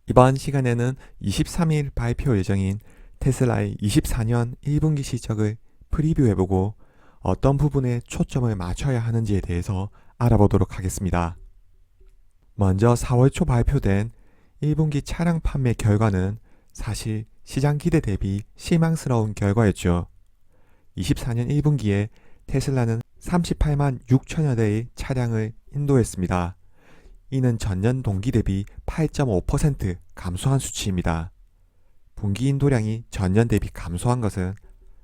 이번 시간에는 23일 발표 예정인 테슬라의 24년 1분기 실적을 프리뷰해보고 어떤 부분에 초점을 맞춰야 하는지에 대해서 알아보도록 하겠습니다. 먼저 4월 초 발표된 1분기 차량 판매 결과는 사실 시장 기대 대비 실망스러운 결과였죠. 24년 1분기에 테슬라는 38만 6천여 대의 차량을 인도했습니다. 이는 전년 동기 대비 8.5% 감소한 수치입니다. 분기 인도량이 전년 대비 감소한 것은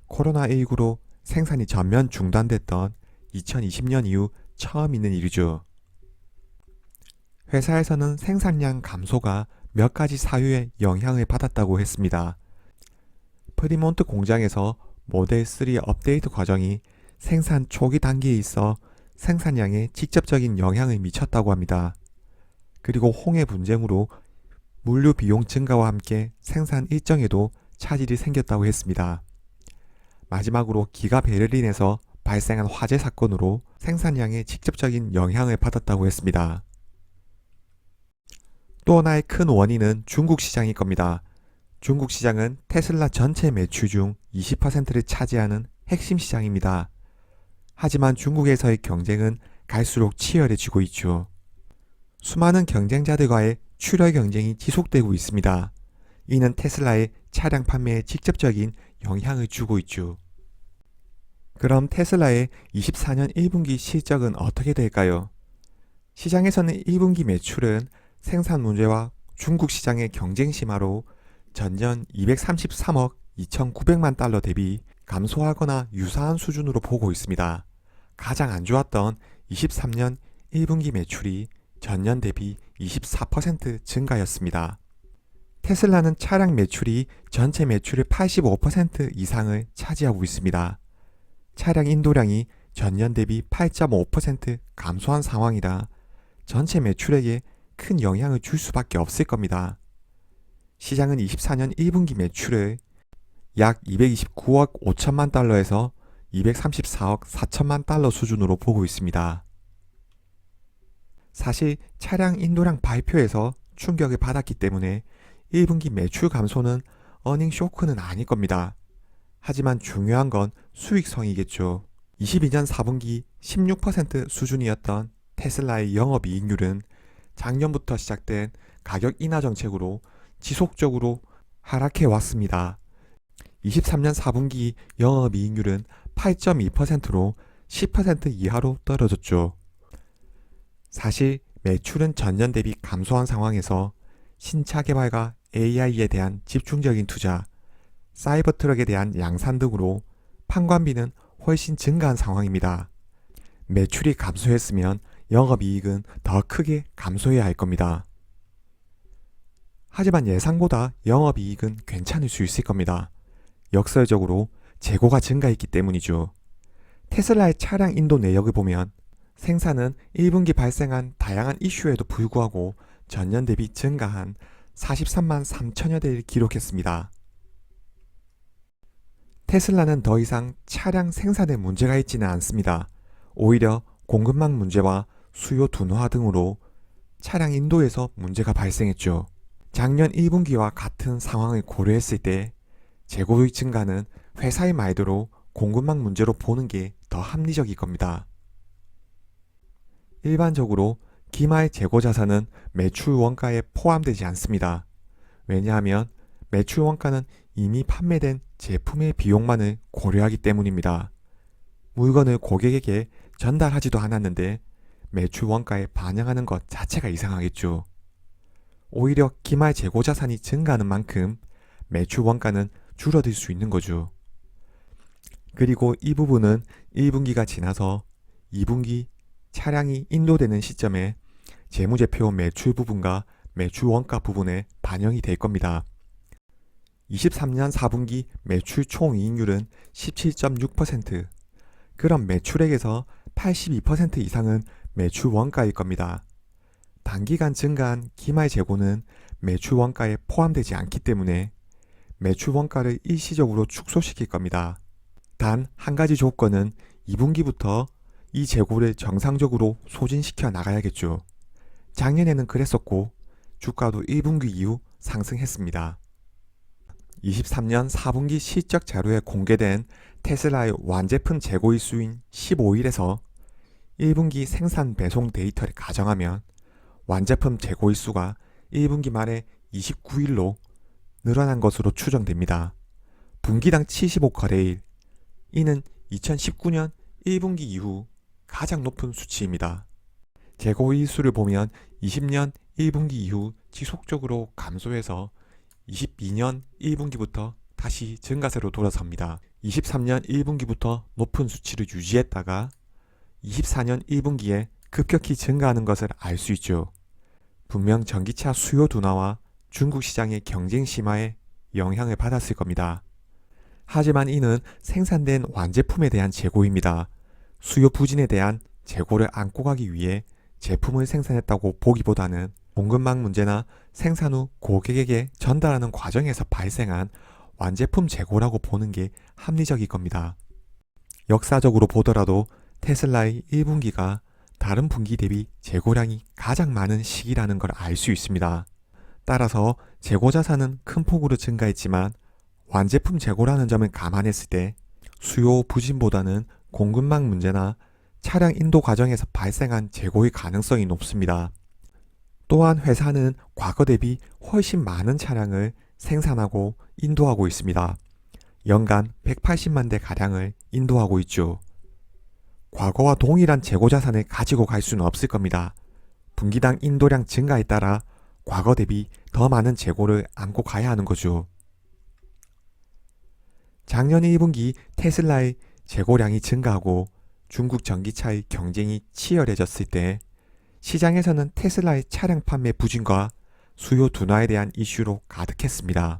코로나19로 생산이 전면 중단됐던 2020년 이후 처음 있는 일이죠. 회사에서는 생산량 감소가 몇 가지 사유에 영향을 받았다고 했습니다. 프리몬트 공장에서 모델 3 업데이트 과정이 생산 초기 단계에 있어 생산량에 직접적인 영향을 미쳤다고 합니다. 그리고 홍해 분쟁으로 물류 비용 증가와 함께 생산 일정에도 차질이 생겼다고 했습니다. 마지막으로 기가 베를린에서 발생한 화재 사건으로 생산량에 직접적인 영향을 받았다고 했습니다. 또 하나의 큰 원인은 중국 시장일 겁니다. 중국 시장은 테슬라 전체 매출 중 20%를 차지하는 핵심 시장입니다. 하지만 중국에서의 경쟁은 갈수록 치열해지고 있죠. 수많은 경쟁자들과의 출혈 경쟁이 지속되고 있습니다. 이는 테슬라의 차량 판매에 직접적인 영향을 주고 있죠. 그럼 테슬라의 24년 1분기 실적은 어떻게 될까요? 시장에서는 1분기 매출은 생산 문제와 중국 시장의 경쟁 심화로 전년 233억 2,900만 달러 대비 감소하거나 유사한 수준으로 보고 있습니다. 가장 안 좋았던 23년 1분기 매출이 전년 대비 24% 증가였습니다. 테슬라는 차량 매출이 전체 매출의 85% 이상을 차지하고 있습니다. 차량 인도량이 전년 대비 8.5% 감소한 상황이라 전체 매출액에 큰 영향을 줄 수밖에 없을 겁니다. 시장은 24년 1분기 매출을 약 229억 5천만 달러에서 234억 4천만 달러 수준으로 보고 있습니다. 사실 차량 인도량 발표에서 충격을 받았기 때문에 1분기 매출 감소는 어닝 쇼크는 아닐 겁니다. 하지만 중요한 건 수익성이겠죠. 22년 4분기 16% 수준이었던 테슬라의 영업이익률은 작년부터 시작된 가격 인하 정책으로 지속적으로 하락해 왔습니다. 23년 4분기 영업이익률은 8.2%로 10% 이하로 떨어졌죠. 사실 매출은 전년 대비 감소한 상황에서 신차 개발과 AI에 대한 집중적인 투자, 사이버 트럭에 대한 양산 등으로 판관비는 훨씬 증가한 상황입니다. 매출이 감소했으면 영업이익은 더 크게 감소해야 할 겁니다. 하지만 예상보다 영업이익은 괜찮을 수 있을 겁니다. 역설적으로 재고가 증가했기 때문이죠. 테슬라의 차량 인도 내역을 보면 생산은 1분기 발생한 다양한 이슈에도 불구하고 전년 대비 증가한 43만 3천여 대를 기록했습니다. 테슬라는 더 이상 차량 생산에 문제가 있지는 않습니다. 오히려 공급망 문제와 수요 둔화 등으로 차량 인도에서 문제가 발생했죠. 작년 1분기와 같은 상황을 고려했을 때 재고의 증가는 회사의 말대로 공급망 문제로 보는 게 더 합리적일 겁니다. 일반적으로 기말 재고 자산은 매출 원가에 포함되지 않습니다. 왜냐하면 매출 원가는 이미 판매된 제품의 비용만을 고려하기 때문입니다. 물건을 고객에게 전달하지도 않았는데 매출 원가에 반영하는 것 자체가 이상하겠죠. 오히려 기말 재고 자산이 증가하는 만큼 매출 원가는 줄어들 수 있는 거죠. 그리고 이 부분은 1분기가 지나서 2분기 차량이 인도되는 시점에 재무제표 매출 부분과 매출 원가 부분에 반영이 될 겁니다. 23년 4분기 매출 총이익률은 17.6%, 그럼 매출액에서 82% 이상은 매출 원가일 겁니다. 단기간 증가한 기말 재고는 매출 원가에 포함되지 않기 때문에 매출 원가를 일시적으로 축소시킬 겁니다. 단 한 가지 조건은 2분기부터 이 재고를 정상적으로 소진시켜 나가야겠죠. 작년에는 그랬었고 주가도 1분기 이후 상승했습니다. 23년 4분기 실적 자료에 공개된 테슬라의 완제품 재고일 수인 15일에서 1분기 생산 배송 데이터를 가정하면 완제품 재고일 수가 1분기 말에 29일로 늘어난 것으로 추정됩니다. 분기당 75거래일, 이는 2019년 1분기 이후 가장 높은 수치입니다. 재고일 수를 보면 20년 1분기 이후 지속적으로 감소해서 22년 1분기부터 다시 증가세로 돌아섭니다. 23년 1분기부터 높은 수치를 유지했다가 24년 1분기에 급격히 증가하는 것을 알 수 있죠. 분명 전기차 수요 둔화와 중국 시장의 경쟁 심화에 영향을 받았을 겁니다. 하지만 이는 생산된 완제품에 대한 재고입니다. 수요 부진에 대한 재고를 안고 가기 위해 제품을 생산했다고 보기보다는 공급망 문제나 생산 후 고객에게 전달하는 과정에서 발생한 완제품 재고라고 보는 게 합리적일 겁니다. 역사적으로 보더라도 테슬라의 1분기가 다른 분기 대비 재고량이 가장 많은 시기라는 걸 알 수 있습니다. 따라서 재고 자산은 큰 폭으로 증가했지만 완제품 재고라는 점을 감안했을 때 수요 부진보다는 공급망 문제나 차량 인도 과정에서 발생한 재고의 가능성이 높습니다. 또한 회사는 과거 대비 훨씬 많은 차량을 생산하고 인도하고 있습니다. 연간 180만 대 가량을 인도하고 있죠. 과거와 동일한 재고 자산을 가지고 갈 수는 없을 겁니다. 분기당 인도량 증가에 따라 과거 대비 더 많은 재고를 안고 가야 하는 거죠. 작년 1분기 테슬라의 재고량이 증가하고 중국 전기차의 경쟁이 치열해졌을 때 시장에서는 테슬라의 차량 판매 부진과 수요 둔화에 대한 이슈로 가득했습니다.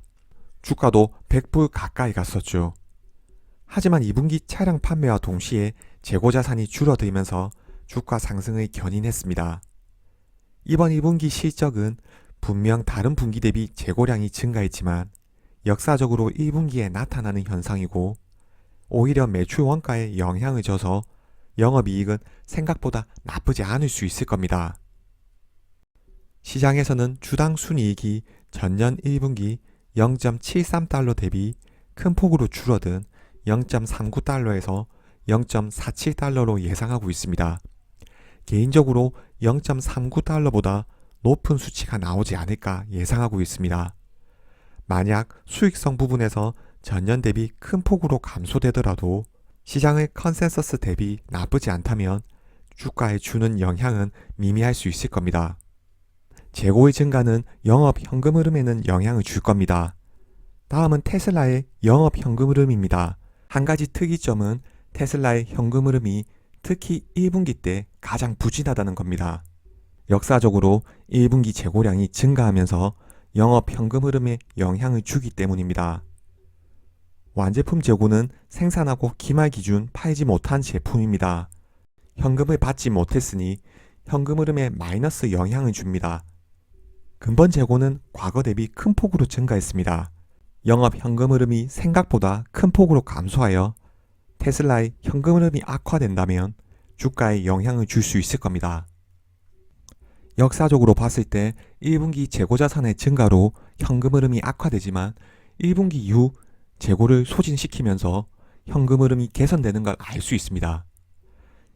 주가도 100불 가까이 갔었죠. 하지만 2분기 차량 판매와 동시에 재고 자산이 줄어들면서 주가 상승을 견인했습니다. 이번 2분기 실적은 분명 다른 분기 대비 재고량이 증가했지만 역사적으로 1분기에 나타나는 현상이고 오히려 매출 원가에 영향을 줘서 영업이익은 생각보다 나쁘지 않을 수 있을 겁니다. 시장에서는 주당 순이익이 전년 1분기 0.73달러 대비 큰 폭으로 줄어든 0.39달러에서 0.47달러로 예상하고 있습니다. 개인적으로 0.39달러보다 높은 수치가 나오지 않을까 예상하고 있습니다. 만약 수익성 부분에서 전년 대비 큰 폭으로 감소되더라도 시장의 컨센서스 대비 나쁘지 않다면 주가에 주는 영향은 미미할 수 있을 겁니다. 재고의 증가는 영업 현금 흐름에는 영향을 줄 겁니다. 다음은 테슬라의 영업 현금 흐름입니다. 한 가지 특이점은 테슬라의 현금 흐름이 특히 1분기 때 가장 부진하다는 겁니다. 역사적으로 1분기 재고량이 증가하면서 영업 현금 흐름에 영향을 주기 때문입니다. 완제품 재고는 생산하고 기말 기준 팔지 못한 제품입니다. 현금을 받지 못했으니 현금 흐름에 마이너스 영향을 줍니다. 근본 재고는 과거 대비 큰 폭으로 증가했습니다. 영업 현금 흐름이 생각보다 큰 폭으로 감소하여 테슬라의 현금 흐름이 악화된다면 주가에 영향을 줄 수 있을 겁니다. 역사적으로 봤을 때 1분기 재고 자산의 증가로 현금 흐름이 악화되지만 1분기 이후 재고를 소진시키면서 현금 흐름이 개선되는 걸 알 수 있습니다.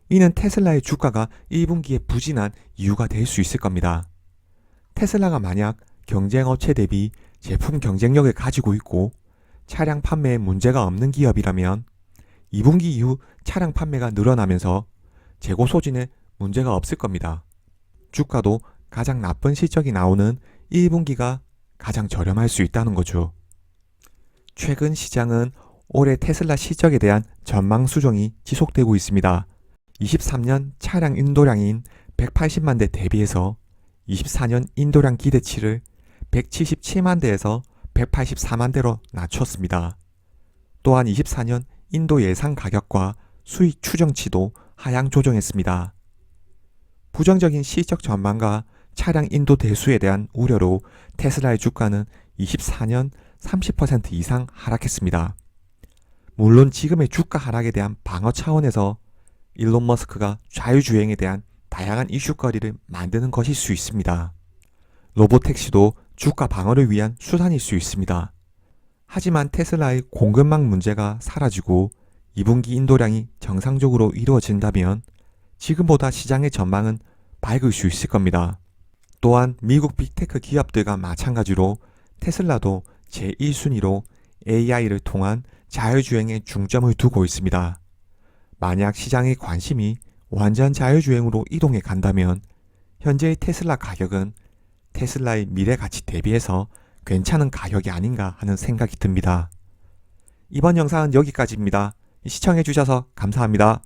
이는 테슬라의 주가가 1분기에 부진한 이유가 될 수 있을 겁니다. 테슬라가 만약 경쟁업체 대비 제품 경쟁력을 가지고 있고 차량 판매에 문제가 없는 기업이라면 2분기 이후 차량 판매가 늘어나면서 재고 소진에 문제가 없을 겁니다. 주가도 가장 나쁜 실적이 나오는 1분기가 가장 저렴할 수 있다는 거죠. 최근 시장은 올해 테슬라 실적에 대한 전망 수정이 지속되고 있습니다. 23년 차량 인도량인 180만 대 대비해서 24년 인도량 기대치를 177만 대에서 184만 대로 낮췄습니다. 또한 24년 인도 예상 가격과 수익 추정치도 하향 조정했습니다. 부정적인 실적 전망과 차량 인도 대수에 대한 우려로 테슬라의 주가는 24년 30% 이상 하락했습니다. 물론 지금의 주가 하락에 대한 방어 차원에서 일론 머스크가 자유주행에 대한 다양한 이슈거리를 만드는 것일 수 있습니다. 로보택시도 주가 방어를 위한 수단일 수 있습니다. 하지만 테슬라의 공급망 문제가 사라지고 2분기 인도량이 정상적으로 이루어진다면 지금보다 시장의 전망은 밝을 수 있을 겁니다. 또한 미국 빅테크 기업들과 마찬가지로 테슬라도 제1순위로 AI를 통한 자율주행에 중점을 두고 있습니다. 만약 시장의 관심이 완전 자율주행으로 이동해 간다면 현재의 테슬라 가격은 테슬라의 미래 가치 대비해서 괜찮은 가격이 아닌가 하는 생각이 듭니다. 이번 영상은 여기까지입니다. 시청해주셔서 감사합니다.